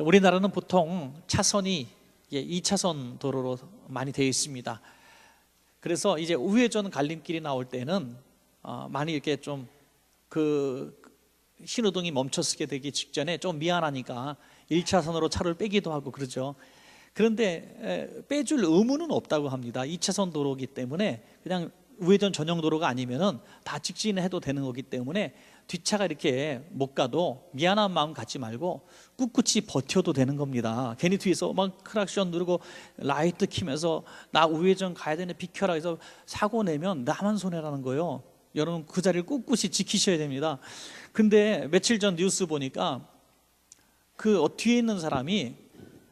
우리나라는 보통 차선이 2차선 도로로 많이 되어 있습니다. 그래서 이제 우회전 갈림길이 나올 때는 많이 이렇게 좀 그 신호등이 멈춰서게 되기 직전에 좀 미안하니까 1차선으로 차를 빼기도 하고 그러죠. 그런데 빼줄 의무는 없다고 합니다. 2차선 도로이기 때문에 그냥 우회전 전용 도로가 아니면은 다 직진해도 되는 거기 때문에 뒷차가 이렇게 못 가도 미안한 마음 갖지 말고 꿋꿋이 버텨도 되는 겁니다. 괜히 뒤에서 막 크락션 누르고 라이트 키면서 나 우회전 가야 되는데 비켜라 해서 사고 내면 나만 손해라는 거예요. 여러분 그 자리를 꿋꿋이 지키셔야 됩니다. 근데 며칠 전 뉴스 보니까 그 뒤에 있는 사람이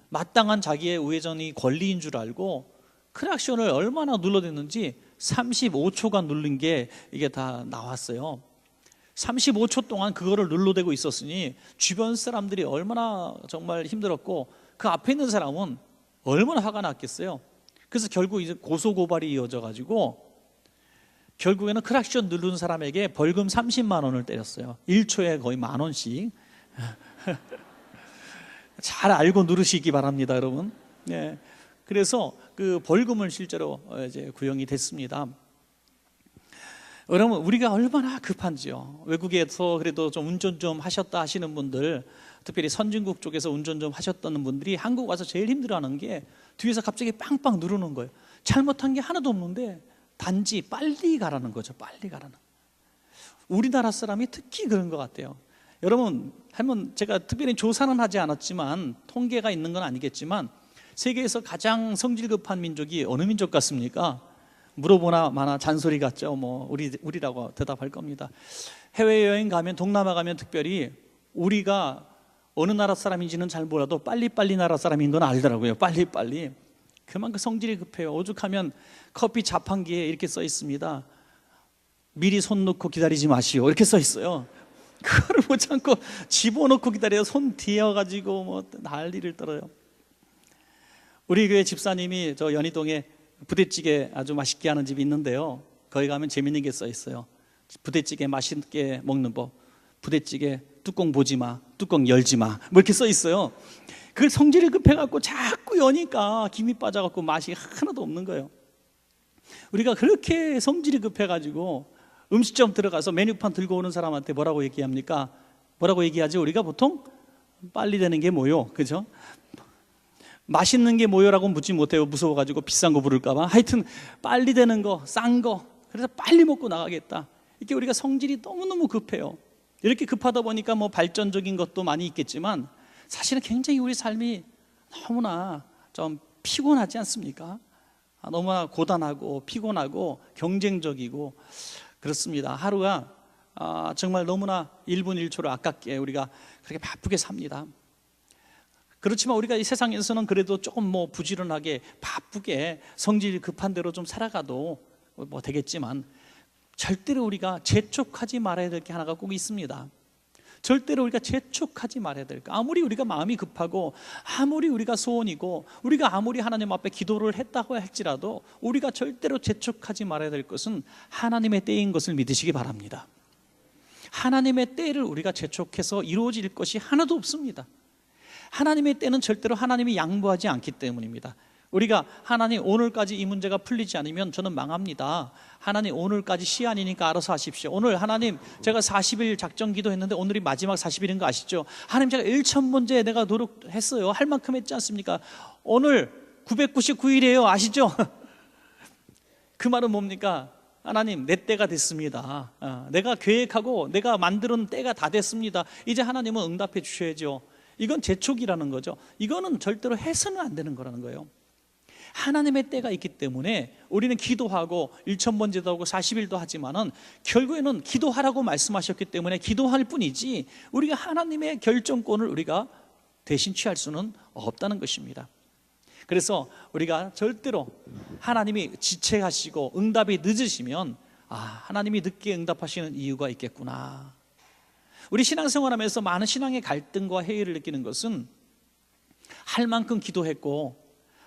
마땅한 자기의 우회전이 권리인 줄 알고 크락션을 얼마나 눌러댔는지 35초간 누른 게 이게 다 나왔어요. 35초 동안 그거를 눌러대고 있었으니 주변 사람들이 얼마나 정말 힘들었고 그 앞에 있는 사람은 얼마나 화가 났겠어요. 그래서 결국 이제 고소고발이 이어져 가지고 결국에는 크락션 누른 사람에게 벌금 30만 원을 때렸어요. 1초에 거의 10,000원씩. 잘 알고 누르시기 바랍니다, 여러분. 네. 그래서 그 벌금을 실제로 이제 구형이 됐습니다. 여러분 우리가 얼마나 급한지요. 외국에서 그래도 좀 운전 좀 하셨다 하시는 분들, 특별히 선진국 쪽에서 운전 좀 하셨던 분들이 한국 와서 제일 힘들어하는 게 뒤에서 갑자기 빵빵 누르는 거예요. 잘못한 게 하나도 없는데 단지 빨리 가라는 거죠. 빨리 가라는. 우리나라 사람이 특히 그런 것 같아요. 여러분 한번 제가 특별히 조사는 하지 않았지만 통계가 있는 건 아니겠지만 세계에서 가장 성질 급한 민족이 어느 민족 같습니까? 물어보나 마나 잔소리 같죠. 뭐 우리라고 대답할 겁니다. 해외여행 가면 동남아 가면 특별히 우리가 어느 나라 사람인지는 잘 몰라도 빨리빨리 나라 사람인 건 알더라고요. 빨리빨리. 그만큼 성질이 급해요. 오죽하면 커피 자판기에 이렇게 써 있습니다. 미리 손 놓고 기다리지 마시오. 이렇게 써 있어요. 그거를 못 참고 집어넣고 기다려요. 손 뒤어가지고 뭐 난리를 떨어요. 우리 교회 집사님이 저 연희동에 부대찌개 아주 맛있게 하는 집이 있는데요. 거기 가면 재밌는 게 써 있어요. 부대찌개 맛있게 먹는 법. 부대찌개 뚜껑 보지 마, 뚜껑 열지 마. 뭐 이렇게 써 있어요. 그 성질이 급해갖고 자꾸 여니까 김이 빠져갖고 맛이 하나도 없는 거예요. 우리가 그렇게 성질이 급해가지고 음식점 들어가서 메뉴판 들고 오는 사람한테 뭐라고 얘기합니까? 뭐라고 얘기하지? 우리가 보통 빨리 되는 게 뭐요? 그죠? 맛있는 게 뭐요라고 묻지 못해요. 무서워가지고 비싼 거 부를까봐. 하여튼 빨리 되는 거, 싼 거. 그래서 빨리 먹고 나가겠다. 이렇게 우리가 성질이 너무너무 급해요. 이렇게 급하다 보니까 뭐 발전적인 것도 많이 있겠지만 사실은 굉장히 우리 삶이 너무나 좀 피곤하지 않습니까? 너무나 고단하고 피곤하고 경쟁적이고 그렇습니다. 하루가 정말 너무나 1분 1초를 아깝게 우리가 그렇게 바쁘게 삽니다. 그렇지만 우리가 이 세상에서는 그래도 조금 뭐 부지런하게 바쁘게 성질이 급한 대로 좀 살아가도 뭐 되겠지만 절대로 우리가 재촉하지 말아야 될 게 하나가 꼭 있습니다. 절대로 우리가 재촉하지 말아야 될 거. 아무리 우리가 마음이 급하고 아무리 우리가 소원이고 우리가 아무리 하나님 앞에 기도를 했다고 할지라도 우리가 절대로 재촉하지 말아야 될 것은 하나님의 때인 것을 믿으시기 바랍니다. 하나님의 때를 우리가 재촉해서 이루어질 것이 하나도 없습니다. 하나님의 때는 절대로 하나님이 양보하지 않기 때문입니다. 우리가 하나님 오늘까지 이 문제가 풀리지 않으면 저는 망합니다. 하나님 오늘까지 시한이니까 알아서 하십시오. 오늘 하나님 제가 40일 작정 기도했는데 오늘이 마지막 40일인 거 아시죠? 하나님 제가 1,000번째 내가 노력했어요. 할 만큼 했지 않습니까? 오늘 999일이에요. 아시죠? 그 말은 뭡니까? 하나님 내 때가 됐습니다. 내가 계획하고 내가 만드는 때가 다 됐습니다. 이제 하나님은 응답해 주셔야죠. 이건 재촉이라는 거죠. 이거는 절대로 해서는 안 되는 거라는 거예요. 하나님의 때가 있기 때문에 우리는 기도하고 1,000번째도 하고 40일도 하지만은 결국에는 기도하라고 말씀하셨기 때문에 기도할 뿐이지 우리가 하나님의 결정권을 우리가 대신 취할 수는 없다는 것입니다. 그래서 우리가 절대로 하나님이 지체하시고 응답이 늦으시면 하나님이 늦게 응답하시는 이유가 있겠구나. 우리 신앙생활하면서 많은 신앙의 갈등과 해이를 느끼는 것은 할 만큼 기도했고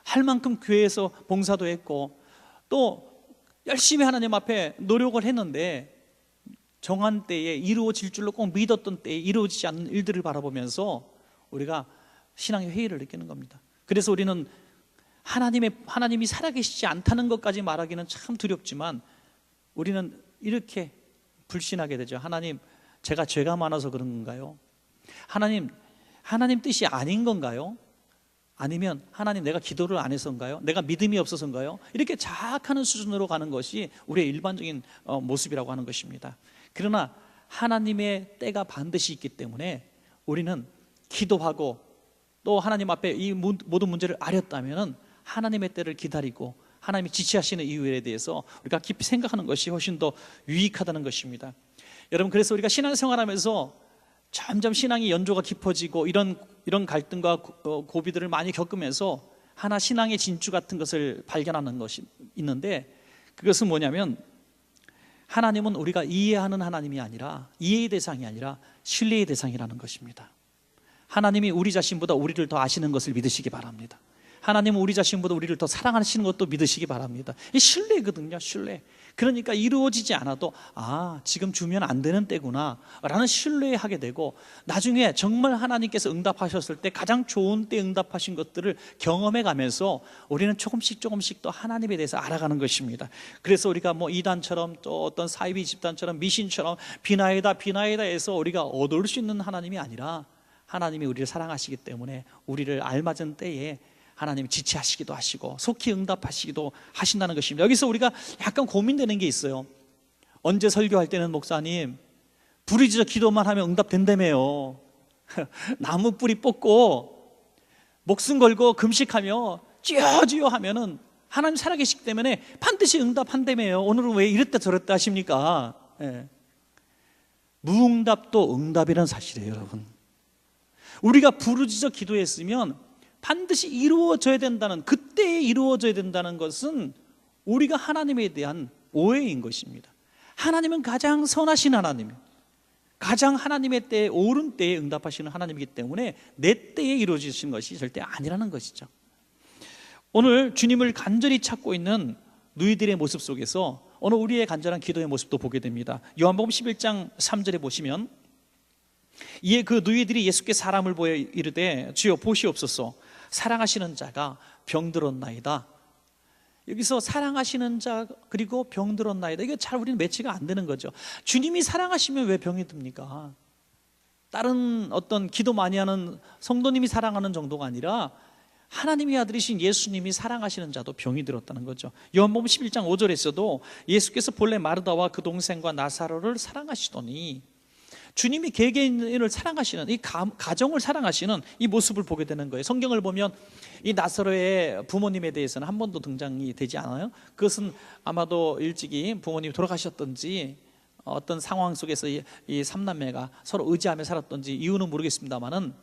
할 만큼 교회에서 봉사도 했고 또 열심히 하나님 앞에 노력을 했는데 정한 때에 이루어질 줄로 꼭 믿었던 때에 이루어지지 않는 일들을 바라보면서 우리가 신앙의 회의를 느끼는 겁니다. 그래서 우리는 하나님이 살아계시지 않다는 것까지 말하기는 참 두렵지만 우리는 이렇게 불신하게 되죠. 하나님, 제가 죄가 많아서 그런 건가요? 하나님 뜻이 아닌 건가요? 아니면 하나님, 내가 기도를 안 해서인가요? 내가 믿음이 없어서인가요? 이렇게 자학하는 수준으로 가는 것이 우리의 일반적인 모습이라고 하는 것입니다. 그러나 하나님의 때가 반드시 있기 때문에 우리는 기도하고 또 하나님 앞에 이 모든 문제를 아렸다면 하나님의 때를 기다리고 하나님이 지시하시는 이유에 대해서 우리가 깊이 생각하는 것이 훨씬 더 유익하다는 것입니다. 여러분, 그래서 우리가 신앙생활하면서 점점 신앙의 연조가 깊어지고 이런 갈등과 고비들을 많이 겪으면서 하나 신앙의 진주 같은 것을 발견하는 것이 있는데, 그것은 뭐냐면 하나님은 우리가 이해하는 하나님이 아니라, 이해의 대상이 아니라 신뢰의 대상이라는 것입니다. 하나님이 우리 자신보다 우리를 더 아시는 것을 믿으시기 바랍니다. 하나님은 우리 자신보다 우리를 더 사랑하시는 것도 믿으시기 바랍니다. 이 신뢰거든요, 신뢰. 그러니까 이루어지지 않아도 지금 주면 안 되는 때구나 라는 신뢰하게 되고, 나중에 정말 하나님께서 응답하셨을 때 가장 좋은 때 응답하신 것들을 경험해 가면서 우리는 조금씩 또 하나님에 대해서 알아가는 것입니다. 그래서 우리가 뭐 이단처럼 또 어떤 사이비 집단처럼 미신처럼 비나이다 해서 우리가 얻을 수 있는 하나님이 아니라, 하나님이 우리를 사랑하시기 때문에 우리를 알맞은 때에 하나님이 지체하시기도 하시고 속히 응답하시기도 하신다는 것입니다. 여기서 우리가 약간 고민되는 게 있어요. 언제 설교할 때는 목사님 부르짖어 기도만 하면 응답된다며요. 나무 뿌리 뽑고 목숨 걸고 금식하며 쥐어쥐어 하면은 하나님 살아계시기 때문에 반드시 응답한다며요. 오늘은 왜 이랬다 저랬다 하십니까? 무응답도 응답이라는 사실이에요, 여러분. 우리가 부르짖어 기도했으면 반드시 이루어져야 된다는, 그때에 이루어져야 된다는 것은 우리가 하나님에 대한 오해인 것입니다. 하나님은 가장 선하신 하나님, 가장 하나님의 때에 옳은 때에 응답하시는 하나님이기 때문에 내 때에 이루어지신 것이 절대 아니라는 것이죠. 오늘 주님을 간절히 찾고 있는 누이들의 모습 속에서 오늘 우리의 간절한 기도의 모습도 보게 됩니다. 요한복음 11장 3절에 보시면, 이에 그 누이들이 예수께 사람을 보여 이르되 주여 보시옵소서, 사랑하시는 자가 병들었나이다. 여기서 사랑하시는 자 그리고 병들었나이다, 이게 잘 우리는 매치가 안 되는 거죠. 주님이 사랑하시면 왜 병이 듭니까? 다른 어떤 기도 많이 하는 성도님이 사랑하는 정도가 아니라 하나님의 아들이신 예수님이 사랑하시는 자도 병이 들었다는 거죠. 요한복음 11장 5절에서도 예수께서 본래 마르다와 그 동생과 나사로를 사랑하시더니, 주님이 개개인을 사랑하시는, 이 가정을 사랑하시는 이 모습을 보게 되는 거예요. 성경을 보면 이 나사로의 부모님에 대해서는 한 번도 등장이 되지 않아요. 그것은 아마도 일찍이 부모님이 돌아가셨던지 어떤 상황 속에서 이 삼남매가 서로 의지하며 살았던지 이유는 모르겠습니다만은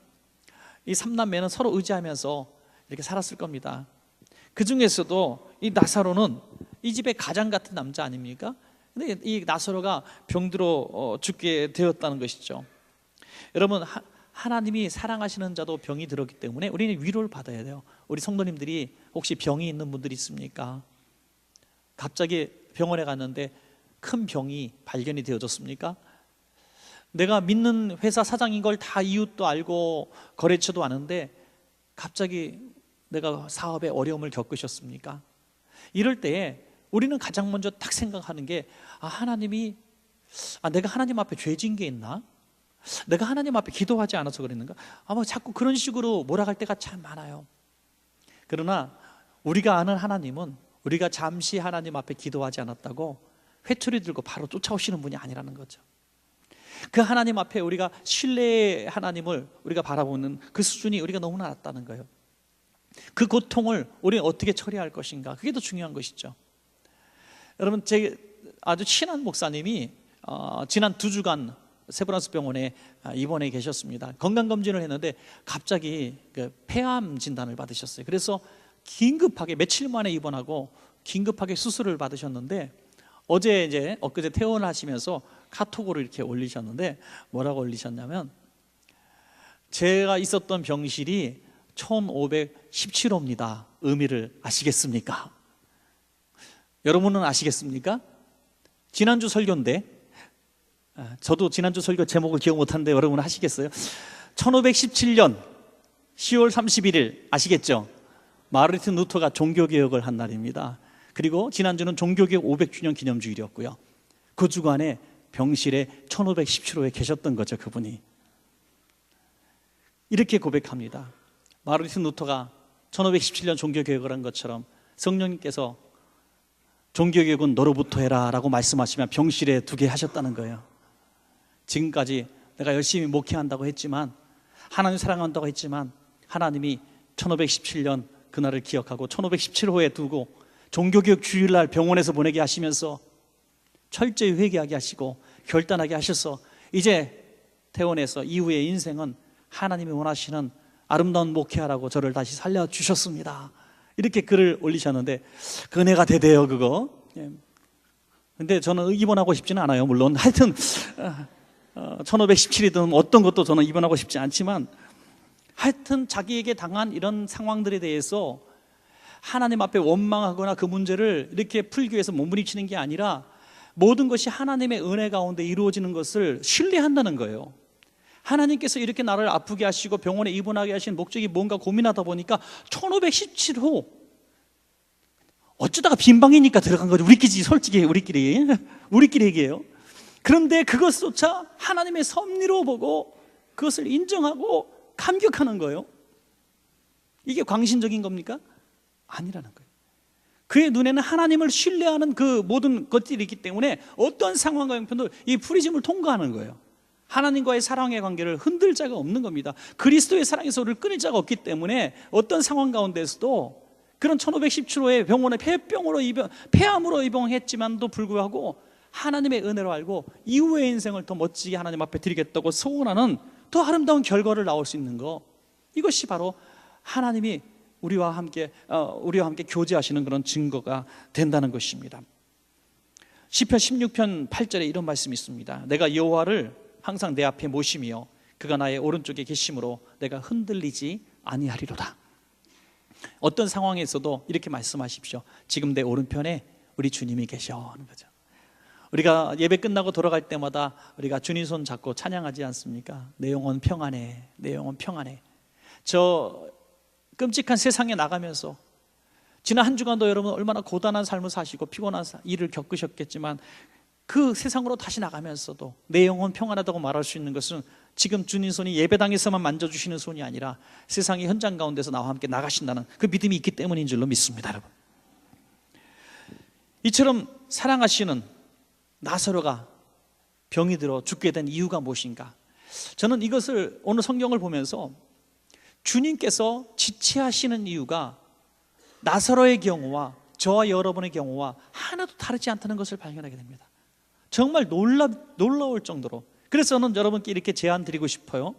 이 삼남매는 서로 의지하면서 이렇게 살았을 겁니다. 그 중에서도 이 나사로는 이 집의 가장 같은 남자 아닙니까? 근데 이 나사로가 병들어 죽게 되었다는 것이죠. 여러분, 하나님이 사랑하시는 자도 병이 들었기 때문에 우리는 위로를 받아야 돼요. 우리 성도님들이 혹시 병이 있는 분들이 있습니까? 갑자기 병원에 갔는데 큰 병이 발견이 되어졌습니까? 내가 믿는 회사 사장인 걸 다 이웃도 알고 거래처도 아는데 갑자기 내가 사업에 어려움을 겪으셨습니까? 이럴 때에 우리는 가장 먼저 딱 생각하는 게, 하나님이 내가 하나님 앞에 죄진 게 있나? 내가 하나님 앞에 기도하지 않아서 그랬는가? 아마 자꾸 그런 식으로 몰아갈 때가 참 많아요. 그러나 우리가 아는 하나님은 우리가 잠시 하나님 앞에 기도하지 않았다고 회초리 들고 바로 쫓아오시는 분이 아니라는 거죠. 그 하나님 앞에 우리가 신뢰의 하나님을 우리가 바라보는 그 수준이 우리가 너무나 낮다는 거예요. 그 고통을 우리는 어떻게 처리할 것인가, 그게 더 중요한 것이죠. 여러분, 제 아주 친한 목사님이 지난 2주간 세브란스 병원에 입원해 계셨습니다. 건강검진을 했는데 갑자기 폐암 진단을 받으셨어요. 그래서 긴급하게 며칠 만에 입원하고 긴급하게 수술을 받으셨는데, 어제 이제 엊그제 퇴원하시면서 카톡으로 이렇게 올리셨는데 뭐라고 올리셨냐면, 제가 있었던 병실이 1517호입니다. 의미를 아시겠습니까? 여러분은 아시겠습니까? 지난주 설교인데, 저도 지난주 설교 제목을 기억 못하는데 여러분 아시겠어요? 1517년 10월 31일 아시겠죠? 마르틴 루터가 종교개혁을 한 날입니다. 그리고 지난주는 종교개혁 500주년 기념주일이었고요. 그 주간에 병실에 1517호에 계셨던 거죠. 그분이 이렇게 고백합니다. 마르틴 루터가 1517년 종교개혁을 한 것처럼 성령님께서 종교개혁은 너로부터 해라 라고 말씀하시면 병실에 두게 하셨다는 거예요. 지금까지 내가 열심히 목회한다고 했지만, 하나님 사랑한다고 했지만, 하나님이 1517년 그날을 기억하고 1517호에 두고 종교개혁 주일날 병원에서 보내게 하시면서 철저히 회개하게 하시고 결단하게 하셔서 이제 퇴원해서 이후의 인생은 하나님이 원하시는 아름다운 목회하라고 저를 다시 살려주셨습니다. 이렇게 글을 올리셨는데, 그 은혜가 대대요 그거. 근데 저는 입원하고 싶지는 않아요. 물론 하여튼 1517이든 어떤 것도 저는 입원하고 싶지 않지만, 하여튼 자기에게 당한 이런 상황들에 대해서 하나님 앞에 원망하거나 그 문제를 이렇게 풀기 위해서 몸부림치는 게 아니라 모든 것이 하나님의 은혜 가운데 이루어지는 것을 신뢰한다는 거예요. 하나님께서 이렇게 나를 아프게 하시고 병원에 입원하게 하신 목적이 뭔가 고민하다 보니까 1517호 어쩌다가 빈방이니까 들어간 거죠. 우리끼리, 솔직히 우리끼리 얘기해요. 그런데 그것조차 하나님의 섭리로 보고 그것을 인정하고 감격하는 거예요. 이게 광신적인 겁니까? 아니라는 거예요. 그의 눈에는 하나님을 신뢰하는 그 모든 것들이 있기 때문에 어떤 상황과 형편도 이 프리즘을 통과하는 거예요. 하나님과의 사랑의 관계를 흔들 자가 없는 겁니다. 그리스도의 사랑에서 우리를 끊을 자가 없기 때문에 어떤 상황 가운데서도 그런 1517호의 병원에 폐암으로 입원했지만도 불구하고 하나님의 은혜로 알고 이후의 인생을 더 멋지게 하나님 앞에 드리겠다고 소원하는 더 아름다운 결과를 나올 수 있는 거, 이것이 바로 하나님이 우리와 함께 교제하시는 그런 증거가 된다는 것입니다. 시편 16편 8절에 이런 말씀이 있습니다. 내가 여호와를 항상 내 앞에 모시며 그가 나의 오른쪽에 계심으로 내가 흔들리지 아니하리로다. 어떤 상황에서도 이렇게 말씀하십시오. 지금 내 오른편에 우리 주님이 계셔 하는 거죠. 우리가 예배 끝나고 돌아갈 때마다 우리가 주님 손 잡고 찬양하지 않습니까? 내 영혼 평안해, 내 영혼 평안해. 저 끔찍한 세상에 나가면서 지난 한 주간도 여러분 얼마나 고단한 삶을 사시고 피곤한 일을 겪으셨겠지만, 그 세상으로 다시 나가면서도 내 영혼 평안하다고 말할 수 있는 것은 지금 주님 손이 예배당에서만 만져주시는 손이 아니라 세상의 현장 가운데서 나와 함께 나가신다는 그 믿음이 있기 때문인 줄로 믿습니다. 여러분, 이처럼 사랑하시는 나사로가 병이 들어 죽게 된 이유가 무엇인가? 저는 이것을 오늘 성경을 보면서 주님께서 지체하시는 이유가 나사로의 경우와 저와 여러분의 경우와 하나도 다르지 않다는 것을 발견하게 됩니다. 정말 놀라울 정도로. 그래서 저는 여러분께 이렇게 제안 드리고 싶어요.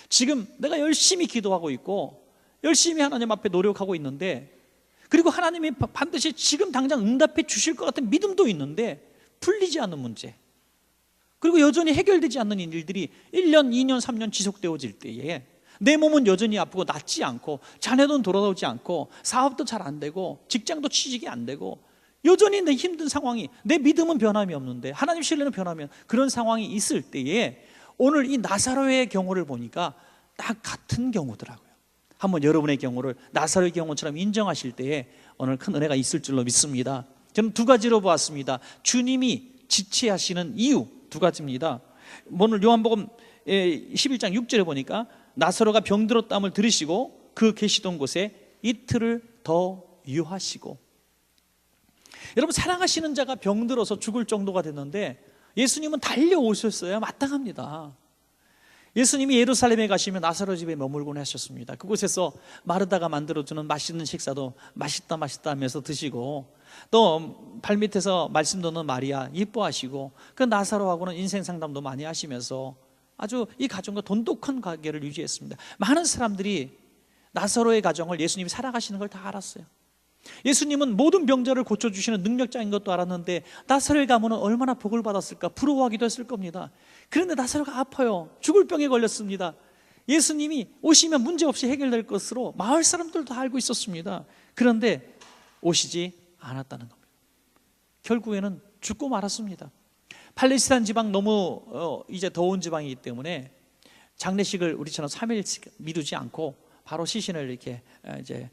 지금 내가 열심히 기도하고 있고 열심히 하나님 앞에 노력하고 있는데, 그리고 하나님이 반드시 지금 당장 응답해 주실 것 같은 믿음도 있는데 풀리지 않는 문제, 그리고 여전히 해결되지 않는 일들이 1년, 2년, 3년 지속되어질 때에 내 몸은 여전히 아프고 낫지 않고, 자녀는 돌아오지 않고, 사업도 잘 안 되고, 직장도 취직이 안 되고, 여전히 내 힘든 상황이, 내 믿음은 변함이 없는데 하나님 신뢰는 변하면, 그런 상황이 있을 때에 오늘 이 나사로의 경우를 보니까 딱 같은 경우더라고요. 한번 여러분의 경우를 나사로의 경우처럼 인정하실 때에 오늘 큰 은혜가 있을 줄로 믿습니다. 저는 두 가지로 보았습니다. 주님이 지체하시는 이유 두 가지입니다. 오늘 요한복음 11장 6절에 보니까 나사로가 병들었다함을 들으시고 그 계시던 곳에 이틀을 더 유하시고. 여러분, 사랑하시는 자가 병들어서 죽을 정도가 됐는데 예수님은 달려오셨어야 마땅합니다. 예수님이 예루살렘에 가시면 나사로 집에 머물곤 하셨습니다. 그곳에서 마르다가 만들어주는 맛있는 식사도 맛있다 하면서 드시고, 또 발밑에서 말씀 듣는 마리아 이뻐하시고, 그 나사로하고는 인생 상담도 많이 하시면서 아주 이 가정과 돈독한 관계를 유지했습니다. 많은 사람들이 나사로의 가정을 예수님이 살아가시는 걸 다 알았어요. 예수님은 모든 병자를 고쳐주시는 능력자인 것도 알았는데 나사로의 가문은 얼마나 복을 받았을까 부러워하기도 했을 겁니다. 그런데 나사로가 아파요. 죽을 병에 걸렸습니다. 예수님이 오시면 문제없이 해결될 것으로 마을 사람들도 다 알고 있었습니다. 그런데 오시지 않았다는 겁니다. 결국에는 죽고 말았습니다. 팔레스타인 지방 너무 이제 더운 지방이기 때문에 장례식을 우리처럼 3일 미루지 않고 바로 시신을 이렇게 이제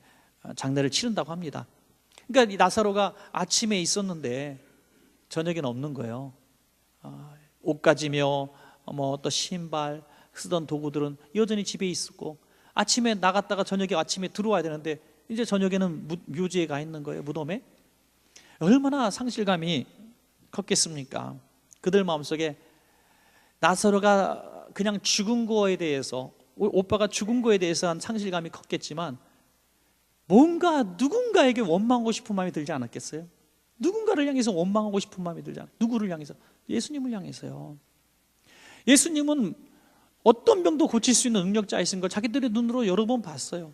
장례를 치른다고 합니다. 그러니까 이 나사로가 아침에 있었는데 저녁에는 없는 거예요. 옷가지며 또 신발, 쓰던 도구들은 여전히 집에 있었고, 아침에 나갔다가 아침에 들어와야 되는데 이제 저녁에는 묘지에 가 있는 거예요. 무덤에. 얼마나 상실감이 컸겠습니까? 그들 마음속에 나사로가 그냥 죽은 거에 대해서, 오빠가 죽은 거에 대해서 한 상실감이 컸겠지만 뭔가 누군가에게 원망하고 싶은 마음이 들지 않았겠어요? 누군가를 향해서 원망하고 싶은 마음이 들지 않아요? 누구를 향해서? 예수님을 향해서요. 예수님은 어떤 병도 고칠 수 있는 능력자이신 걸 자기들의 눈으로 여러 번 봤어요.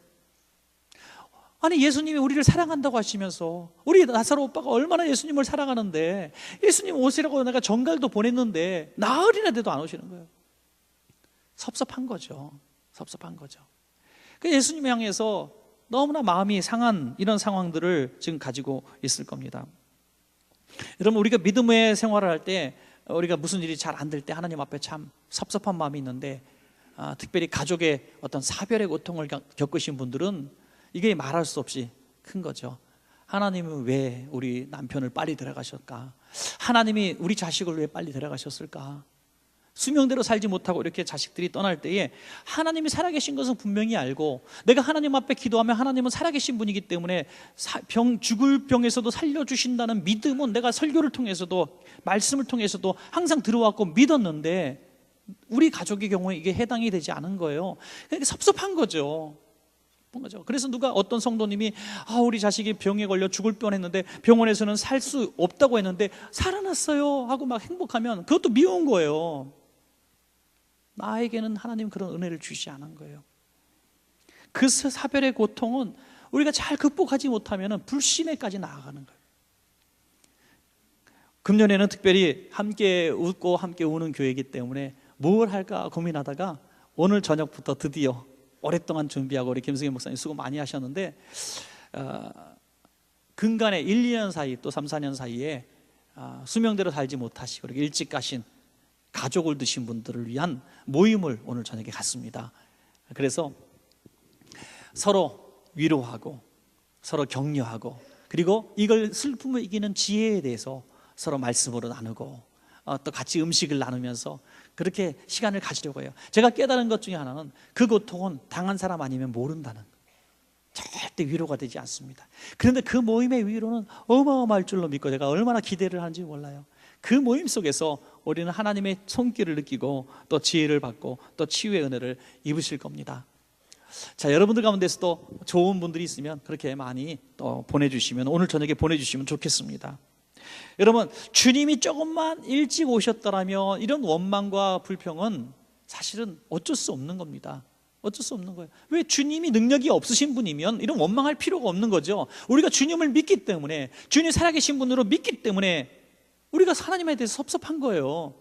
아니, 예수님이 우리를 사랑한다고 하시면서, 우리 나사로 오빠가 얼마나 예수님을 사랑하는데, 예수님 오시라고 내가 전갈도 보냈는데 나흘이나 돼도 안 오시는 거예요. 섭섭한 거죠. 섭섭한 거죠. 그 예수님 향해서 너무나 마음이 상한 이런 상황들을 지금 가지고 있을 겁니다. 여러분, 우리가 믿음의 생활을 할 때 우리가 무슨 일이 잘 안 될 때 하나님 앞에 참 섭섭한 마음이 있는데, 특별히 가족의 어떤 사별의 고통을 겪으신 분들은 이게 말할 수 없이 큰 거죠. 하나님은 왜 우리 남편을 빨리 데려가셨을까? 하나님이 우리 자식을 왜 빨리 데려가셨을까? 수명대로 살지 못하고 이렇게 자식들이 떠날 때에 하나님이 살아계신 것은 분명히 알고, 내가 하나님 앞에 기도하면 하나님은 살아계신 분이기 때문에 죽을 병에서도 살려주신다는 믿음은 내가 설교를 통해서도 말씀을 통해서도 항상 들어왔고 믿었는데, 우리 가족의 경우에 이게 해당이 되지 않은 거예요. 그러니까 섭섭한 거죠. 그래서 누가 어떤 성도님이 우리 자식이 병에 걸려 죽을 뻔했는데 병원에서는 살 수 없다고 했는데 살아났어요 하고 막 행복하면 그것도 미운 거예요. 나에게는 하나님 그런 은혜를 주시지 않은 거예요. 그 사별의 고통은 우리가 잘 극복하지 못하면 불신에까지 나아가는 거예요. 금년에는 특별히 함께 웃고 함께 우는 교회이기 때문에 뭘 할까 고민하다가 오늘 저녁부터 드디어, 오랫동안 준비하고 우리 김승현 목사님 수고 많이 하셨는데, 근간에 1, 2년 사이 또 3, 4년 사이에 수명대로 살지 못하시고 이렇게 일찍 가신 가족을 두신 분들을 위한 모임을 오늘 저녁에 갔습니다. 그래서 서로 위로하고 서로 격려하고, 그리고 이걸 슬픔을 이기는 지혜에 대해서 서로 말씀으로 나누고 또 같이 음식을 나누면서 그렇게 시간을 가지려고 해요. 제가 깨달은 것 중에 하나는 그 고통은 당한 사람 아니면 모른다는 거예요. 절대 위로가 되지 않습니다. 그런데 그 모임의 위로는 어마어마할 줄로 믿고 제가 얼마나 기대를 하는지 몰라요. 그 모임 속에서 우리는 하나님의 손길을 느끼고 또 지혜를 받고 또 치유의 은혜를 입으실 겁니다. 자, 여러분들 가운데서도 좋은 분들이 있으면 그렇게 많이 또 보내주시면, 오늘 저녁에 보내주시면 좋겠습니다. 여러분, 주님이 조금만 일찍 오셨더라면 이런 원망과 불평은 사실은 어쩔 수 없는 겁니다. 어쩔 수 없는 거예요. 왜? 주님이 능력이 없으신 분이면 이런 원망할 필요가 없는 거죠. 우리가 주님을 믿기 때문에, 주님 살아계신 분으로 믿기 때문에 우리가 하나님에 대해서 섭섭한 거예요.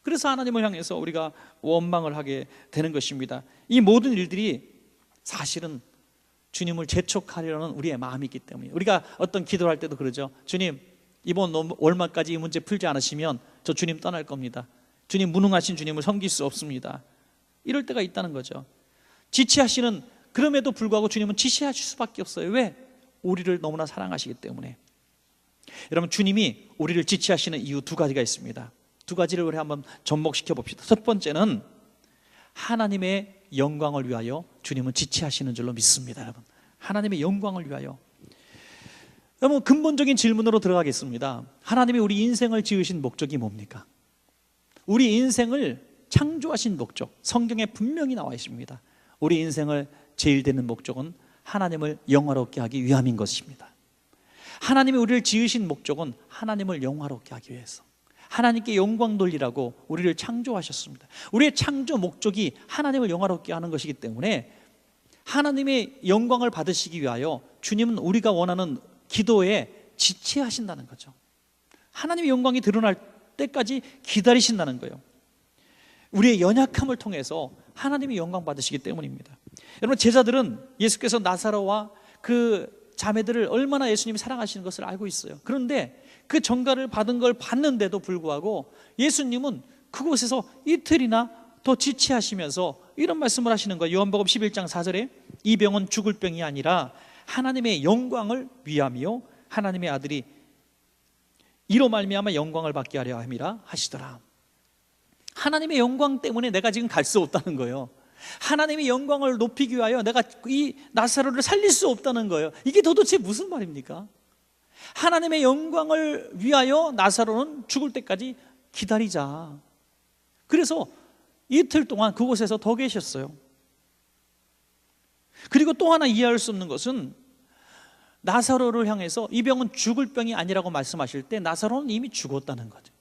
그래서 하나님을 향해서 우리가 원망을 하게 되는 것입니다. 이 모든 일들이 사실은 주님을 재촉하려는 우리의 마음이 있기 때문에, 우리가 어떤 기도를 할 때도 그러죠. 주님, 이번 월말까지 이 문제 풀지 않으시면 저 주님 떠날 겁니다. 주님, 무능하신 주님을 섬길 수 없습니다. 이럴 때가 있다는 거죠. 지체하시는, 그럼에도 불구하고 주님은 지체하실 수밖에 없어요. 왜? 우리를 너무나 사랑하시기 때문에. 여러분, 주님이 우리를 지체하시는 이유 두 가지가 있습니다. 두 가지를 우리 한번 접목시켜 봅시다. 첫 번째는 하나님의 영광을 위하여 주님은 지체하시는 줄로 믿습니다. 여러분, 하나님의 영광을 위하여. 여러분, 근본적인 질문으로 들어가겠습니다. 하나님이 우리 인생을 지으신 목적이 뭡니까? 우리 인생을 창조하신 목적, 성경에 분명히 나와 있습니다. 우리 인생을 제일 되는 목적은 하나님을 영화롭게 하기 위함인 것입니다. 하나님이 우리를 지으신 목적은 하나님을 영화롭게 하기 위해서, 하나님께 영광 돌리라고 우리를 창조하셨습니다. 우리의 창조 목적이 하나님을 영화롭게 하는 것이기 때문에 하나님의 영광을 받으시기 위하여 주님은 우리가 원하는 기도에 지체하신다는 거죠. 하나님의 영광이 드러날 때까지 기다리신다는 거예요. 우리의 연약함을 통해서 하나님의 영광 받으시기 때문입니다. 여러분, 제자들은 예수께서 나사로와 그 자매들을 얼마나 예수님이 사랑하시는 것을 알고 있어요. 그런데 그 전가를 받은 걸 봤는데도 불구하고 예수님은 그곳에서 이틀이나 더 지체하시면서 이런 말씀을 하시는 거예요. 요한복음 11장 4절에 이 병은 죽을 병이 아니라 하나님의 영광을 위하며 하나님의 아들이 이로 말미암아 영광을 받게 하려 함이라 하시더라. 하나님의 영광 때문에 내가 지금 갈 수 없다는 거예요. 하나님의 영광을 높이기 위하여 내가 이 나사로를 살릴 수 없다는 거예요. 이게 도대체 무슨 말입니까? 하나님의 영광을 위하여 나사로는 죽을 때까지 기다리자. 그래서 이틀 동안 그곳에서 더 계셨어요. 그리고 또 하나 이해할 수 없는 것은 나사로를 향해서 이 병은 죽을 병이 아니라고 말씀하실 때 나사로는 이미 죽었다는 거죠.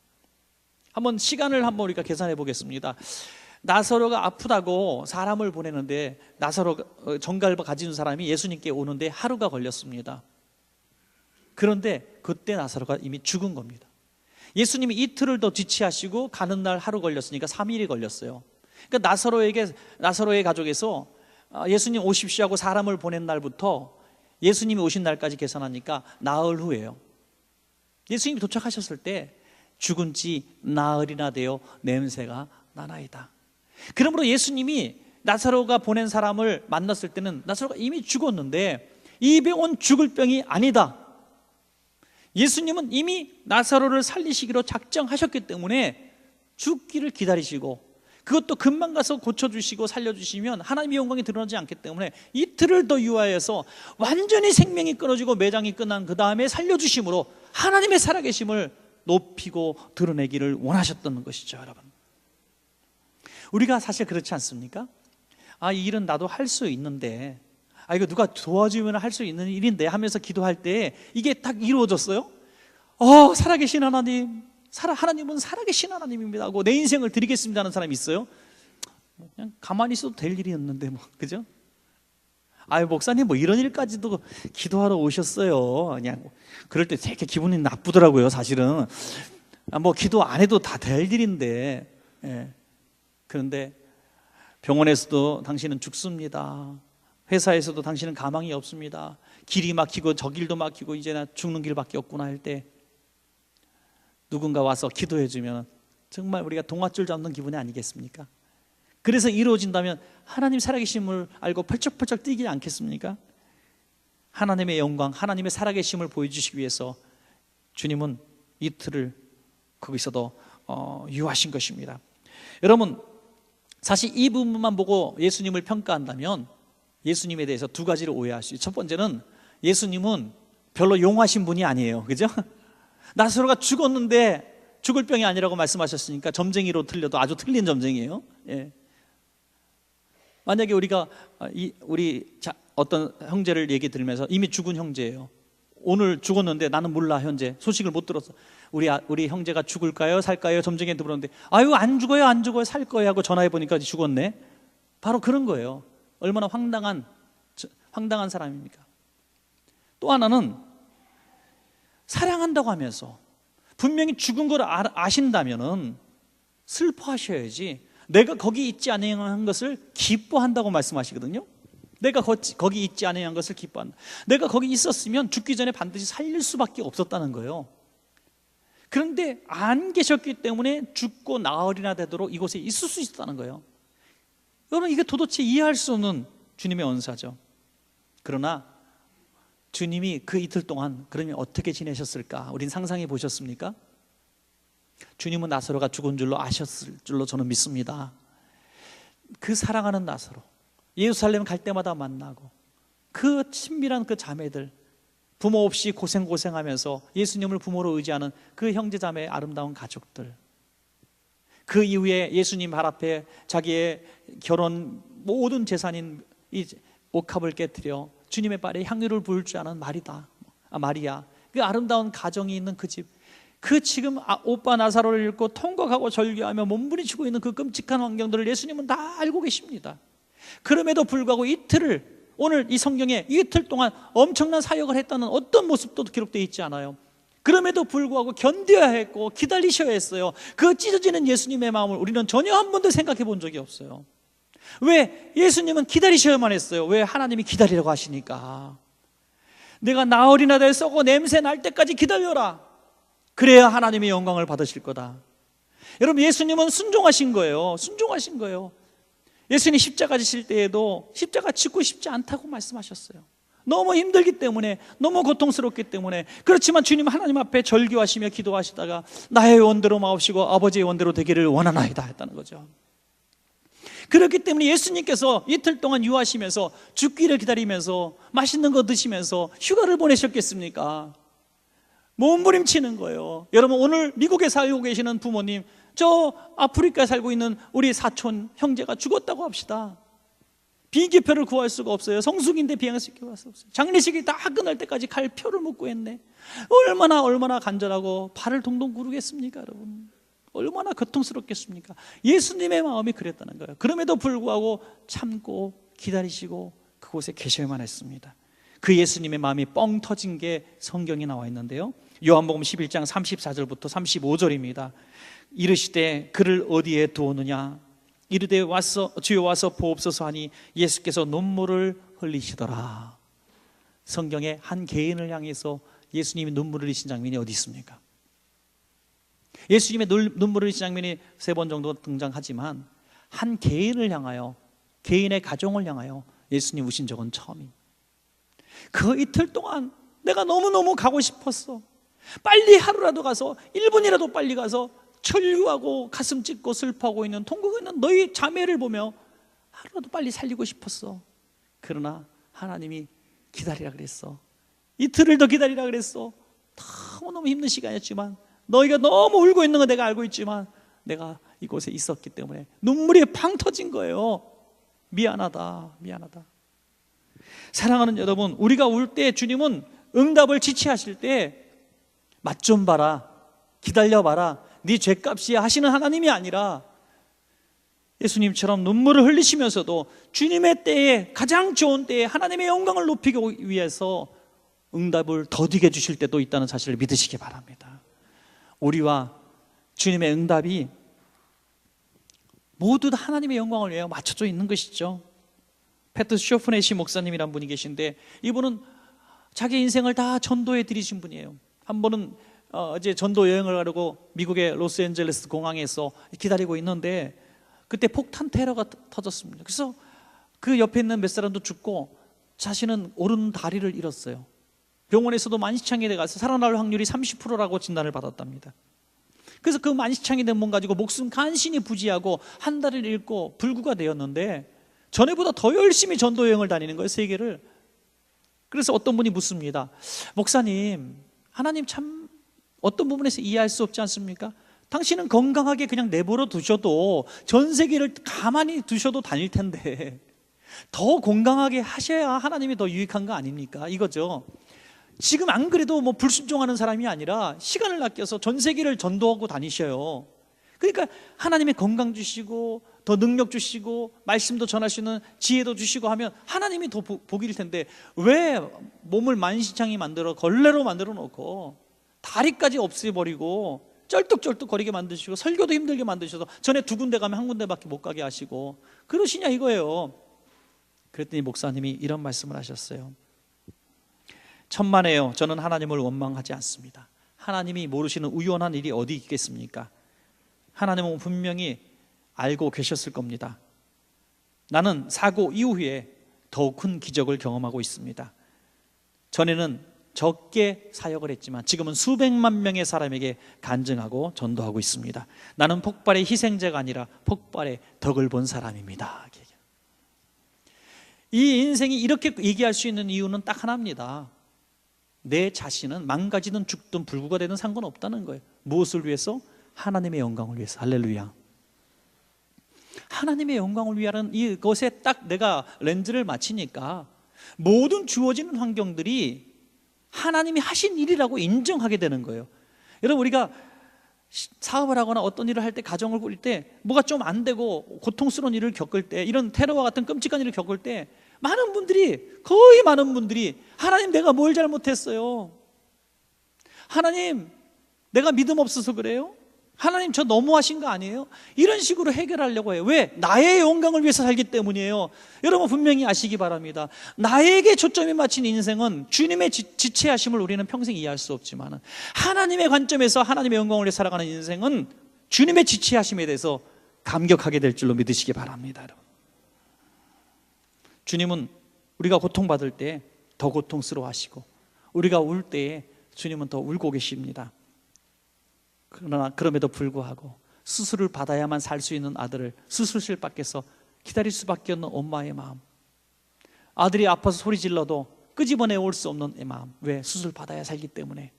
한번 시간을 우리가 계산해 보겠습니다. 나사로가 아프다고 사람을 보내는데 나사로 정갈을 가진 사람이 예수님께 오는데 하루가 걸렸습니다. 그런데 그때 나사로가 이미 죽은 겁니다. 예수님이 이틀을 더 지체하시고 가는 날 하루 걸렸으니까 3일이 걸렸어요. 그러니까 나사로의 가족에서 예수님 오십시오 하고 사람을 보낸 날부터 예수님이 오신 날까지 계산하니까 나흘 후예요. 예수님이 도착하셨을 때 죽은 지 나흘이나 되어 냄새가 나나이다. 그러므로 예수님이 나사로가 보낸 사람을 만났을 때는 나사로가 이미 죽었는데 이 병은 죽을 병이 아니다. 예수님은 이미 나사로를 살리시기로 작정하셨기 때문에 죽기를 기다리시고 그것도 금방 가서 고쳐주시고 살려주시면 하나님의 영광이 드러나지 않기 때문에 이틀을 더 유하여서 완전히 생명이 끊어지고 매장이 끝난 그 다음에 살려주심으로 하나님의 살아계심을 높이고 드러내기를 원하셨던 것이죠. 여러분, 우리가 사실 그렇지 않습니까? 이 일은 나도 할 수 있는데 이거 누가 도와주면 할 수 있는 일인데 하면서 기도할 때 이게 딱 이루어졌어요. 살아계신 하나님, 하나님은 살아계신 하나님입니다 하고 내 인생을 드리겠습니다 하는 사람이 있어요? 그냥 가만히 있어도 될 일이었는데 그죠? 목사님 이런 일까지도 기도하러 오셨어요. 그냥 그럴 때 되게 기분이 나쁘더라고요. 사실은 기도 안 해도 다 될 일인데. 그런데 병원에서도 당신은 죽습니다. 회사에서도 당신은 가망이 없습니다. 길이 막히고 저 길도 막히고 이제 나 죽는 길밖에 없구나 할 때 누군가 와서 기도해 주면 정말 우리가 동아줄 잡는 기분이 아니겠습니까? 그래서 이루어진다면 하나님 살아계심을 알고 펄쩍펄쩍 뛰지 않겠습니까? 하나님의 영광, 하나님의 살아계심을 보여주시기 위해서 주님은 이틀을 거기서도 유하신 것입니다. 여러분, 사실 이 부분만 보고 예수님을 평가한다면 예수님에 대해서 두 가지를 오해할 수 있어요. 첫 번째는 예수님은 별로 용하신 분이 아니에요. 그죠? 나사로가 죽었는데 죽을 병이 아니라고 말씀하셨으니까 점쟁이로 틀려도 아주 틀린 점쟁이에요. 만약에 우리가 어떤 형제를 얘기 들으면서 이미 죽은 형제예요. 오늘 죽었는데 나는 몰라, 현재 소식을 못 들었어. 우리 형제가 죽을까요 살까요? 점쟁이한테 물었는데 안 죽어요 안 죽어요 살 거예요 하고 전화해 보니까 죽었네. 바로 그런 거예요. 얼마나 황당한 사람입니까? 또 하나는 사랑한다고 하면서 분명히 죽은 걸 아신다면은 슬퍼하셔야지 내가 거기 있지 아니한 것을 기뻐한다고 말씀하시거든요. 내가 거기 있지 아니한 것을 기뻐한다. 내가 거기 있었으면 죽기 전에 반드시 살릴 수밖에 없었다는 거예요. 그런데 안 계셨기 때문에 죽고 나흘이나 되도록 이곳에 있을 수 있었다는 거예요. 여러분, 이게 도대체 이해할 수 없는 주님의 언사죠. 그러나 주님이 그 이틀 동안 그러면 어떻게 지내셨을까? 우린 상상해 보셨습니까? 주님은 나사로가 죽은 줄로 아셨을 줄로 저는 믿습니다. 그 사랑하는 나사로, 예루살렘 갈 때마다 만나고 그 친밀한 그 자매들, 부모 없이 고생하면서 예수님을 부모로 의지하는 그 형제자매의 아름다운 가족들, 그 이후에 예수님 발 앞에 자기의 결혼 모든 재산인 이 옥합을 깨뜨려 주님의 발에 향유를 부을 줄 아는 마리아, 그 아름다운 가정이 있는 그 집, 그 지금 오빠 나사로를 잃고 통곡하고 절규하며 몸부림치고 있는 그 끔찍한 환경들을 예수님은 다 알고 계십니다. 그럼에도 불구하고 오늘 이 성경에 이틀 동안 엄청난 사역을 했다는 어떤 모습도 기록되어 있지 않아요. 그럼에도 불구하고 견뎌야 했고 기다리셔야 했어요. 그 찢어지는 예수님의 마음을 우리는 전혀 한 번도 생각해 본 적이 없어요. 왜? 예수님은 기다리셔야만 했어요. 왜? 하나님이 기다리라고 하시니까. 내가 나흘이나 돼 썩고 냄새 날 때까지 기다려라. 그래야 하나님의 영광을 받으실 거다. 여러분, 예수님은 순종하신 거예요. 순종하신 거예요. 예수님 십자가 지실 때에도 십자가 지고 싶지 않다고 말씀하셨어요. 너무 힘들기 때문에, 너무 고통스럽기 때문에. 그렇지만 주님 하나님 앞에 절규하시며 기도하시다가 나의 원대로 마옵시고 아버지의 원대로 되기를 원하나이다 했다는 거죠. 그렇기 때문에 예수님께서 이틀 동안 유하시면서 죽기를 기다리면서 맛있는 거 드시면서 휴가를 보내셨겠습니까? 몸부림치는 거예요. 여러분, 오늘 미국에 살고 계시는 부모님, 저 아프리카에 살고 있는 우리 사촌 형제가 죽었다고 합시다. 비행기표를 구할 수가 없어요. 성수기인데 비행기 구할 수 없어요. 장례식이 다 끝날 때까지 갈 표를 못 구했네. 얼마나 간절하고 발을 동동 구르겠습니까, 여러분? 얼마나 고통스럽겠습니까? 예수님의 마음이 그랬다는 거예요. 그럼에도 불구하고 참고 기다리시고 그곳에 계셔야만 했습니다. 그 예수님의 마음이 뻥 터진 게 성경에 나와 있는데요, 요한복음 11장 34절부터 35절입니다. 이르시되 그를 어디에 두었느냐? 이르되 주여 와서 보옵소서 하니 예수께서 눈물을 흘리시더라. 성경에 한 개인을 향해서 예수님이 눈물을 흘리신 장면이 어디 있습니까? 예수님의 눈물을 흘리신 장면이 3번 정도 등장하지만 한 개인을 향하여, 개인의 가정을 향하여 예수님 우신 적은 처음입니다. 그 이틀 동안 내가 너무너무 가고 싶었어. 빨리 하루라도 가서, 1분이라도 빨리 가서 천류하고 가슴 찢고 슬퍼하고 있는, 통곡하고 있는 너희 자매를 보며 하루라도 빨리 살리고 싶었어. 그러나 하나님이 기다리라 그랬어. 이틀을 더 기다리라 그랬어. 너무너무 힘든 시간이었지만, 너희가 너무 울고 있는 거 내가 알고 있지만 내가 이곳에 있었기 때문에 눈물이 팡 터진 거예요. 미안하다. 사랑하는 여러분, 우리가 울 때 주님은 응답을 지체하실 때 맛 좀 봐라, 기다려봐라, 네 죄값이야 하시는 하나님이 아니라 예수님처럼 눈물을 흘리시면서도 주님의 때에, 가장 좋은 때에 하나님의 영광을 높이기 위해서 응답을 더디게 주실 때도 있다는 사실을 믿으시기 바랍니다. 우리와 주님의 응답이 모두 다 하나님의 영광을 위해 맞춰져 있는 것이죠. 패트 쇼프네시 목사님이란 분이 계신데, 이분은 자기 인생을 다 전도해 드리신 분이에요. 한 번은 어제 전도 여행을 가려고 미국의 로스앤젤레스 공항에서 기다리고 있는데 그때 폭탄 테러가 터졌습니다. 그래서 그 옆에 있는 몇 사람도 죽고 자신은 오른 다리를 잃었어요. 병원에서도 만시창이 돼가서 살아날 확률이 30%라고 진단을 받았답니다. 그래서 그 만시창이 된 몸 가지고 목숨 간신히 부지하고 한 다리를 잃고 불구가 되었는데 전에보다 더 열심히 전도 여행을 다니는 거예요, 세계를. 그래서 어떤 분이 묻습니다. 목사님, 하나님 참 어떤 부분에서 이해할 수 없지 않습니까? 당신은 건강하게 그냥 내버려 두셔도, 전 세계를 가만히 두셔도 다닐 텐데 더 건강하게 하셔야 하나님이 더 유익한 거 아닙니까? 이거죠. 지금 안 그래도 뭐 불순종하는 사람이 아니라 시간을 아껴서 전 세계를 전도하고 다니셔요. 그러니까 하나님의 건강 주시고 더 능력 주시고 말씀도 전하시는 지혜도 주시고 하면 하나님이 더 복일 텐데 왜 몸을 만시창이 만들어 걸레로 만들어 놓고 다리까지 없애버리고 쩔뚝쩔뚝 거리게 만드시고 설교도 힘들게 만드셔서 전에 2군데 가면 1군데밖에 못 가게 하시고 그러시냐 이거예요. 그랬더니 목사님이 이런 말씀을 하셨어요. 천만에요, 저는 하나님을 원망하지 않습니다. 하나님이 모르시는 우연한 일이 어디 있겠습니까? 하나님은 분명히 알고 계셨을 겁니다. 나는 사고 이후에 더욱 큰 기적을 경험하고 있습니다. 전에는 적게 사역을 했지만 지금은 수백만 명의 사람에게 간증하고 전도하고 있습니다. 나는 폭발의 희생자가 아니라 폭발의 덕을 본 사람입니다. 이 인생이 이렇게 얘기할 수 있는 이유는 딱 하나입니다. 내 자신은 망가지든 죽든 불구가 되든 상관없다는 거예요. 무엇을 위해서? 하나님의 영광을 위해서. 할렐루야. 하나님의 영광을 위하는 이것에 딱 내가 렌즈를 맞추니까 모든 주어지는 환경들이 하나님이 하신 일이라고 인정하게 되는 거예요. 여러분, 우리가 사업을 하거나 어떤 일을 할 때, 가정을 꾸릴 때 뭐가 좀 안 되고 고통스러운 일을 겪을 때, 이런 테러와 같은 끔찍한 일을 겪을 때 거의 많은 분들이 하나님, 내가 뭘 잘못했어요? 하나님, 내가 믿음 없어서 그래요? 하나님, 저 너무하신 거 아니에요? 이런 식으로 해결하려고 해요. 왜? 나의 영광을 위해서 살기 때문이에요. 여러분 분명히 아시기 바랍니다. 나에게 초점이 맞춘 인생은 주님의 지체하심을 우리는 평생 이해할 수 없지만 하나님의 관점에서 하나님의 영광을 위해 살아가는 인생은 주님의 지체하심에 대해서 감격하게 될 줄로 믿으시기 바랍니다. 여러분, 주님은 우리가 고통받을 때 더 고통스러워하시고 우리가 울 때에 주님은 더 울고 계십니다. 그러나 그럼에도 불구하고 수술을 받아야만 살 수 있는 아들을 수술실 밖에서 기다릴 수밖에 없는 엄마의 마음, 아들이 아파서 소리 질러도 끄집어내 올 수 없는 내 마음. 왜? 수술 받아야 살기 때문에,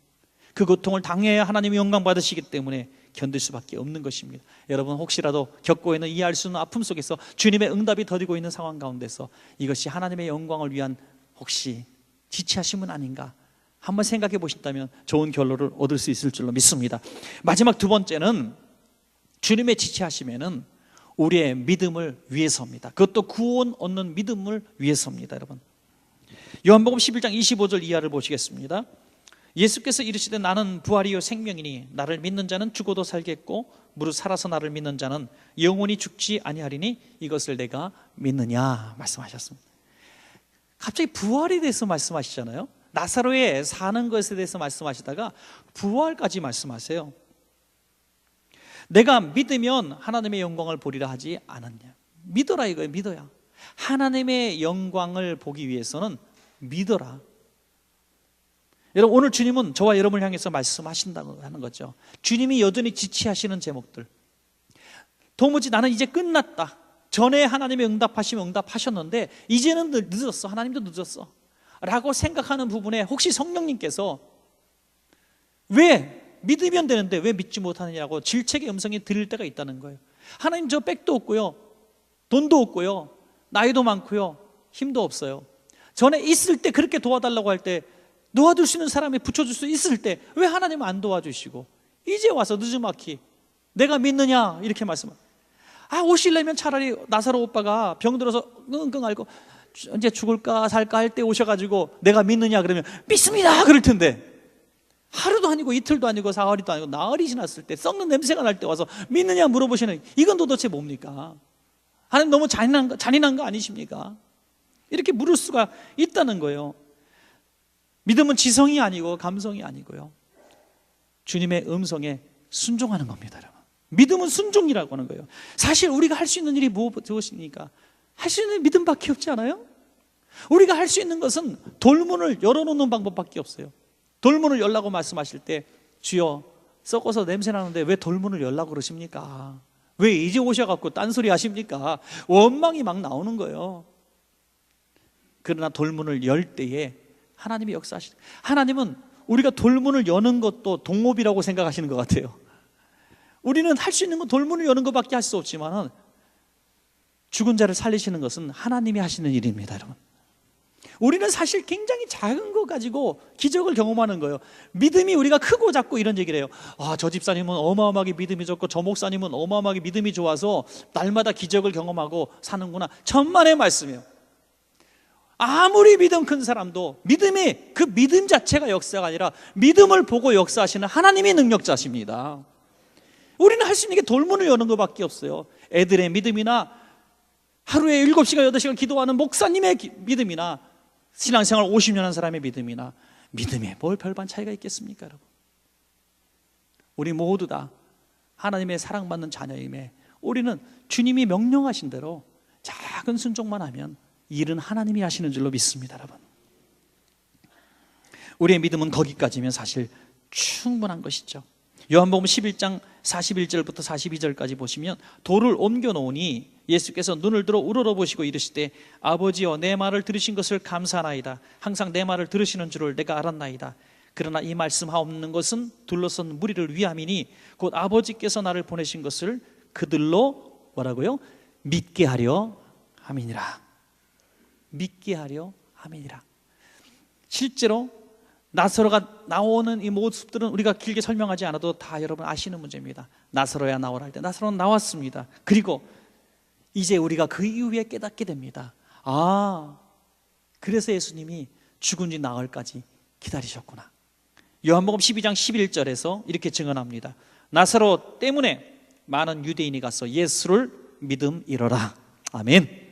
그 고통을 당해야 하나님이 영광 받으시기 때문에 견딜 수밖에 없는 것입니다. 여러분, 혹시라도 겪고 있는 이해할 수 없는 아픔 속에서 주님의 응답이 더디고 있는 상황 가운데서 이것이 하나님의 영광을 위한 혹시 지체하심은 아닌가 한번 생각해 보신다면 좋은 결론을 얻을 수 있을 줄로 믿습니다. 마지막 두 번째는 주님의 지체하심에는 우리의 믿음을 위해서입니다. 그것도 구원 얻는 믿음을 위해서입니다. 여러분, 요한복음 11장 25절 이하를 보시겠습니다. 예수께서 이르시되 나는 부활이요 생명이니 나를 믿는 자는 죽어도 살겠고 무릇 살아서 나를 믿는 자는 영원히 죽지 아니하리니 이것을 내가 믿느냐 말씀하셨습니다. 갑자기 부활에 대해서 말씀하시잖아요. 나사로의 사는 것에 대해서 말씀하시다가 부활까지 말씀하세요. 내가 믿으면 하나님의 영광을 보리라 하지 않았냐. 믿어라 이거예요. 믿어야. 하나님의 영광을 보기 위해서는 믿어라. 여러분, 오늘 주님은 저와 여러분을 향해서 말씀하신다고 하는 거죠. 주님이 여전히 지체하시는 제목들, 도무지 나는 이제 끝났다, 전에 하나님의 응답하시면 응답하셨는데 이제는 늦었어, 하나님도 늦었어 라고 생각하는 부분에 혹시 성령님께서 왜 믿으면 되는데 왜 믿지 못하느냐고 질책의 음성이 들릴 때가 있다는 거예요. 하나님, 저 백도 없고요, 돈도 없고요, 나이도 많고요, 힘도 없어요. 전에 있을 때 그렇게 도와달라고 할 때, 도와줄 수 있는 사람이 붙여줄 수 있을 때 왜 하나님은 안 도와주시고 이제 와서 늦지막히 내가 믿느냐 이렇게 말씀합니다. 오시려면 차라리 나사로 오빠가 병들어서 끙끙 앓고 이제 죽을까 살까 할 때 오셔가지고 내가 믿느냐 그러면 믿습니다 그럴 텐데, 하루도 아니고 이틀도 아니고 사흘도 아니고 나흘이 지났을 때 썩는 냄새가 날 때 와서 믿느냐 물어보시는, 이건 도대체 뭡니까? 하나님, 너무 잔인한 거 아니십니까? 이렇게 물을 수가 있다는 거예요. 믿음은 지성이 아니고 감성이 아니고요, 주님의 음성에 순종하는 겁니다. 여러분, 믿음은 순종이라고 하는 거예요. 사실 우리가 할 수 있는 일이 무엇입니까? 할 수 있는 믿음밖에 없지 않아요? 우리가 할 수 있는 것은 돌문을 열어놓는 방법밖에 없어요. 돌문을 열라고 말씀하실 때, 주여 썩어서 냄새 나는데 왜 돌문을 열라고 그러십니까? 왜 이제 오셔갖고 딴소리 하십니까? 원망이 막 나오는 거예요. 그러나 돌문을 열 때에 하나님이 역사하시는, 하나님은 우리가 돌문을 여는 것도 동업이라고 생각하시는 것 같아요. 우리는 할 수 있는 건 돌문을 여는 것밖에 할 수 없지만 죽은 자를 살리시는 것은 하나님이 하시는 일입니다. 여러분, 우리는 사실 굉장히 작은 거 가지고 기적을 경험하는 거예요. 믿음이 우리가 크고 작고 이런 얘기를 해요. 저 집사님은 어마어마하게 믿음이 좋고 저 목사님은 어마어마하게 믿음이 좋아서 날마다 기적을 경험하고 사는구나. 천만의 말씀이에요. 아무리 믿음 큰 사람도 믿음이, 그 믿음 자체가 역사가 아니라 믿음을 보고 역사하시는 하나님이 능력자십니다. 우리는 할 수 있는 게 돌문을 여는 것밖에 없어요. 애들의 믿음이나 하루에 7시간 8시간 기도하는 목사님의 믿음이나 신앙생활 50년 한 사람의 믿음이나, 믿음에 뭘 별반 차이가 있겠습니까? 여러분, 우리 모두 다 하나님의 사랑받는 자녀임에 우리는 주님이 명령하신 대로 작은 순종만 하면 일은 하나님이 하시는 줄로 믿습니다. 여러분, 우리의 믿음은 거기까지면 사실 충분한 것이죠. 요한복음 11장 41절부터 42절까지 보시면, 돌을 옮겨 놓으니 예수께서 눈을 들어 우러러보시고 이르시되 아버지여, 내 말을 들으신 것을 감사하나이다. 항상 내 말을 들으시는 줄을 내가 알았나이다. 그러나 이 말씀하옵는 것은 둘러선 무리를 위함이니 곧 아버지께서 나를 보내신 것을 그들로 뭐라고요? 믿게 하려 함이니라. 믿게 하려 함이니라. 실제로 나사로가 나오는 이 모습들은 우리가 길게 설명하지 않아도 다 여러분 아시는 문제입니다. 나사로야 나오라 할 때 나사로는 나왔습니다. 그리고 이제 우리가 그 이후에 깨닫게 됩니다. 그래서 예수님이 죽은 지 나흘까지 기다리셨구나. 요한복음 12장 11절에서 이렇게 증언합니다. 나사로 때문에 많은 유대인이 가서 예수를 믿음이러라. 아멘.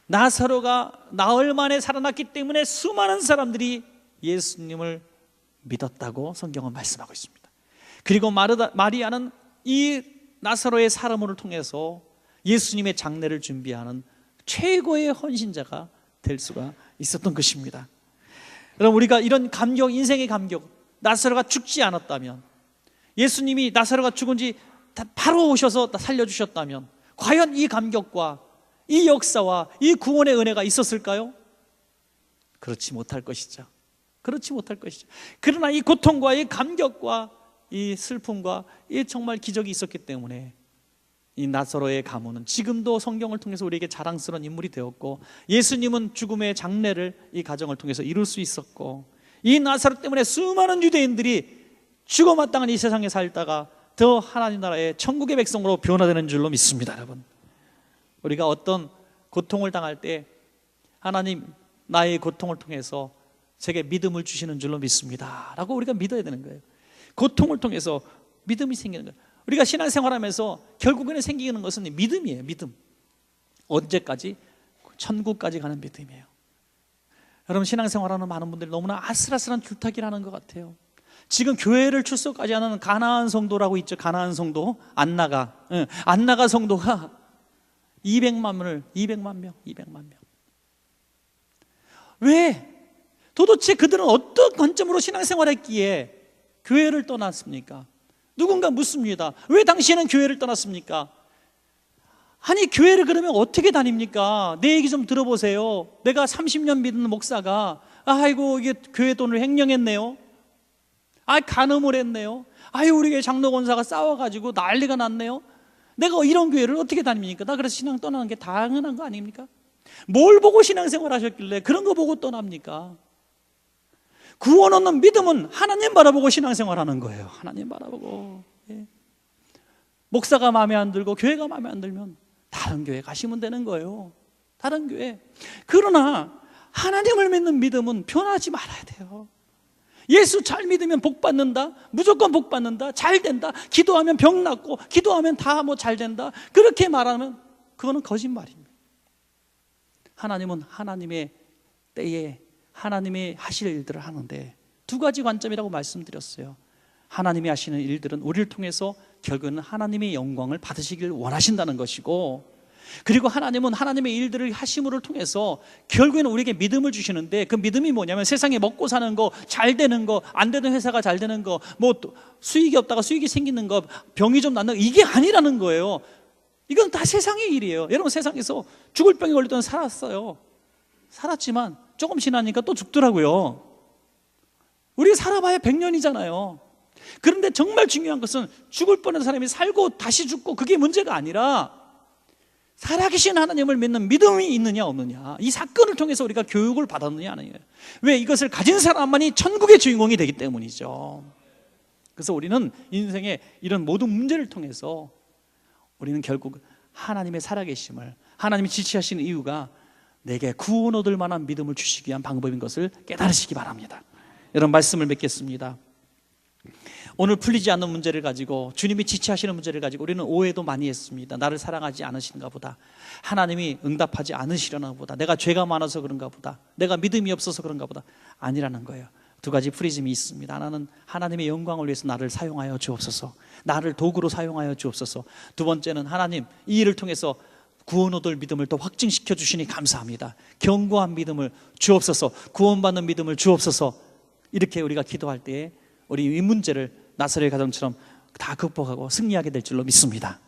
나사로가 나흘 만에 살아났기 때문에 수많은 사람들이 예수님을 믿었다고 성경은 말씀하고 있습니다. 그리고 마리아는 이 나사로의 사람을 통해서 예수님의 장례를 준비하는 최고의 헌신자가 될 수가 있었던 것입니다. 여러분, 우리가 이런 감격, 인생의 감격, 나사로가 죽지 않았다면, 예수님이 나사로가 죽은 지 바로 오셔서 살려주셨다면, 과연 이 감격과 이 역사와 이 구원의 은혜가 있었을까요? 그렇지 못할 것이죠. 그렇지 못할 것이죠. 그러나 이 고통과 이 감격과 이 슬픔과 이 정말 기적이 있었기 때문에 이 나사로의 가문은 지금도 성경을 통해서 우리에게 자랑스러운 인물이 되었고, 예수님은 죽음의 장례를 이 가정을 통해서 이룰 수 있었고, 이 나사로 때문에 수많은 유대인들이 죽어마땅한 이 세상에 살다가 더 하나님 나라의 천국의 백성으로 변화되는 줄로 믿습니다. 여러분, 우리가 어떤 고통을 당할 때 하나님 나의 고통을 통해서 제게 믿음을 주시는 줄로 믿습니다 라고 우리가 믿어야 되는 거예요. 고통을 통해서 믿음이 생기는 거예요. 우리가 신앙생활하면서 결국에는 생기는 것은 믿음이에요. 믿음. 언제까지? 천국까지 가는 믿음이에요. 여러분, 신앙생활하는 많은 분들이 너무나 아슬아슬한 줄타기를 것 같아요. 지금 교회를 출석하지 않은 가나안 성도라고 있죠. 가나안 성도, 안나가 성도가 200만 명. 왜? 도대체 그들은 어떤 관점으로 신앙생활했기에 교회를 떠났습니까? 누군가 묻습니다. 왜 당신은 교회를 떠났습니까? 아니, 교회를 그러면 어떻게 다닙니까? 내 얘기 좀 들어보세요. 내가 30년 믿는 목사가 아이고 이게 교회 돈을 횡령했네요. 간음을 했네요. 우리 교회 장로 권사가 싸워가지고 난리가 났네요. 내가 이런 교회를 어떻게 다닙니까? 나 그래서 신앙 떠나는 게 당연한 거 아닙니까? 뭘 보고 신앙생활 하셨길래 그런 거 보고 떠납니까? 구원 얻는 믿음은 하나님 바라보고 신앙생활하는 거예요. 하나님 바라보고. 목사가 마음에 안 들고 교회가 마음에 안 들면 다른 교회 가시면 되는 거예요. 다른 교회. 그러나 하나님을 믿는 믿음은 변하지 말아야 돼요. 예수 잘 믿으면 복 받는다, 무조건 복 받는다, 잘 된다, 기도하면 병 낫고 기도하면 다 잘 된다, 그렇게 말하면 그거는 거짓말입니다. 하나님은 하나님의 때에 하나님이 하실 일들을 하는데, 두 가지 관점이라고 말씀드렸어요. 하나님이 하시는 일들은 우리를 통해서 결국은 하나님의 영광을 받으시길 원하신다는 것이고, 그리고 하나님은 하나님의 일들을 하심을 통해서 결국에는 우리에게 믿음을 주시는데, 그 믿음이 뭐냐면 세상에 먹고 사는 거, 잘 되는 거, 안 되는 회사가 잘 되는 거, 수익이 없다가 수익이 생기는 거, 병이 좀 낫는 거, 이게 아니라는 거예요. 이건 다 세상의 일이에요. 여러분, 세상에서 죽을 병에 걸리던 살았어요. 살았지만 조금 지나니까 또 죽더라고요. 우리가 살아봐야 100년이잖아요. 그런데 정말 중요한 것은 죽을 뻔한 사람이 살고 다시 죽고 그게 문제가 아니라 살아계신 하나님을 믿는 믿음이 있느냐 없느냐, 이 사건을 통해서 우리가 교육을 받았느냐 아니냐. 왜? 이것을 가진 사람만이 천국의 주인공이 되기 때문이죠. 그래서 우리는 인생의 이런 모든 문제를 통해서 우리는 결국 하나님의 살아계심을, 하나님이 지시하시는 이유가 내게 구원 얻을 만한 믿음을 주시기 위한 방법인 것을 깨달으시기 바랍니다. 여러분, 말씀을 맺겠습니다. 오늘 풀리지 않는 문제를 가지고, 주님이 지체하시는 문제를 가지고 우리는 오해도 많이 했습니다. 나를 사랑하지 않으시는가 보다, 하나님이 응답하지 않으시려나 보다, 내가 죄가 많아서 그런가 보다, 내가 믿음이 없어서 그런가 보다. 아니라는 거예요. 두 가지 프리즘이 있습니다. 하나는 하나님의 영광을 위해서 나를 사용하여 주옵소서, 나를 도구로 사용하여 주옵소서. 두 번째는 하나님, 이 일을 통해서 구원 얻을 믿음을 또 확증시켜 주시니 감사합니다. 견고한 믿음을 주옵소서, 구원받는 믿음을 주옵소서. 이렇게 우리가 기도할 때에 우리 이 문제를 나사로의 가정처럼 다 극복하고 승리하게 될 줄로 믿습니다.